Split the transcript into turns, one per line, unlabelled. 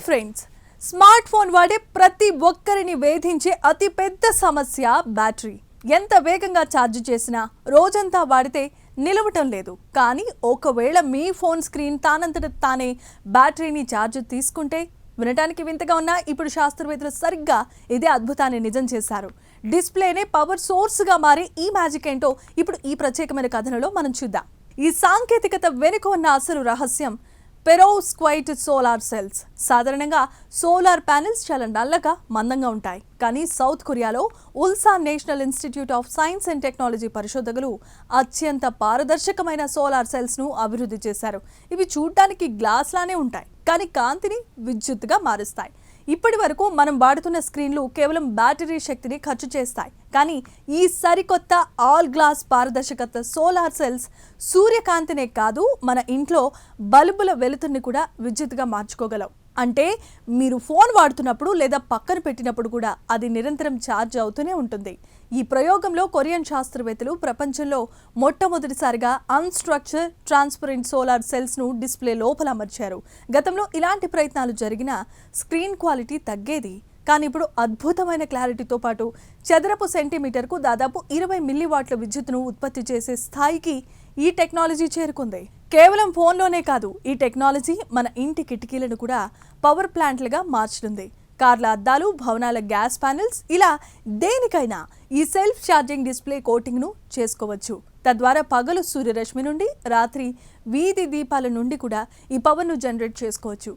Friends, smart phone వాడే ప్రతి ఒక్కరిని వేధించే అతి పెద్ద సమస్య బ్యాటరీ. ఎంత వేగంగా ఛార్జ్ చేసినా రోజంతా వాడితే నిలవటం లేదు. కానీ ఒకవేళ మీ ఫోన్ స్క్రీన్ తానంతట తానే బ్యాటరీని ఛార్జ్ తీసుకుంటే, వినడానికి వింతగా ఉన్నా ఇప్పుడు శాస్త్రవేత్తలు సరిగ్గా ఇదే అద్భుతాన్ని నిజం చేశారు. డిస్ప్లేనే పవర్ సోర్స్గా మారే ఈ మ్యాజిక్ ఏంటో ఇప్పుడు ఈ ప్రత్యేకమైన కథనంలో మనం చూద్దాం. ఈ సాంకేతికత వెనుక ఉన్న అసలు రహస్యం పెరోవ్స్క్వైట్ సోలార్ సెల్స్. సాధారణంగా సోలార్ ప్యానెల్స్ చాలా నల్లగా మందంగా ఉంటాయి. కానీ సౌత్ కొరియాలో Ulsan national institute of science and technology పరిశోధకులు అత్యంత పారదర్శకమైన సోలార్ సెల్స్ ను అభివృద్ధి చేశారు. ఇవి చూడడానికి గ్లాస్ లానే ఉంటాయి, కానీ కాంతిని విద్యుత్తుగా మారుస్తాయి. ఇప్పటి వరకు మనం వాడుతున్న స్క్రీన్లు కేవలం బ్యాటరీ శక్తిని ఖర్చు చేస్తాయి. కానీ ఈ సరికొత్త ఆల్ గ్లాస్ పారదర్శకత సోలార్ సెల్స్ సూర్యకాంతినే కాదు, మన ఇంట్లో బల్బుల వెలుతురుని కూడా విద్యుత్తుగా మార్చుకోగలవు. అంటే మీరు ఫోన్ వాడుతున్నప్పుడు లేదా పక్కన పెట్టినప్పుడు కూడా అది నిరంతరం ఛార్జ్ అవుతూనే ఉంటుంది. ఈ ప్రయోగంలో కొరియన్ శాస్త్రవేత్తలు ప్రపంచంలో మొట్టమొదటిసారిగా అన్స్ట్రక్చర్ ట్రాన్స్పరెంట్ సోలార్ సెల్స్ను డిస్ప్లే లోపల అమర్చారు. గతంలో ఇలాంటి ప్రయత్నాలు జరిగినా స్క్రీన్ క్వాలిటీ తగ్గేది. కానీ ఇప్పుడు అద్భుతమైన క్లారిటీతో పాటు చదరపు సెంటీమీటర్కు దాదాపు 20 మిల్లీవాట్ల విద్యుత్తును ఉత్పత్తి చేసే స్థాయికి ఈ టెక్నాలజీ చేరుకుంది. కేవలం ఫోన్లోనే కాదు, ఈ టెక్నాలజీ మన ఇంటి కిటికీలను కూడా పవర్ ప్లాంట్లుగా మార్చుతుంది. కార్ల అద్దాలు, భవనాల గ్యాస్ ప్యానెల్స్, ఇలా దేనికైనా ఈ సెల్ఫ్ ఛార్జింగ్ డిస్ప్లే కోటింగ్ను చేసుకోవచ్చు. తద్వారా పగలు సూర్యరశ్మి నుండి, రాత్రి వీధి దీపాల నుండి కూడా ఈ పవర్ను జనరేట్ చేసుకోవచ్చు.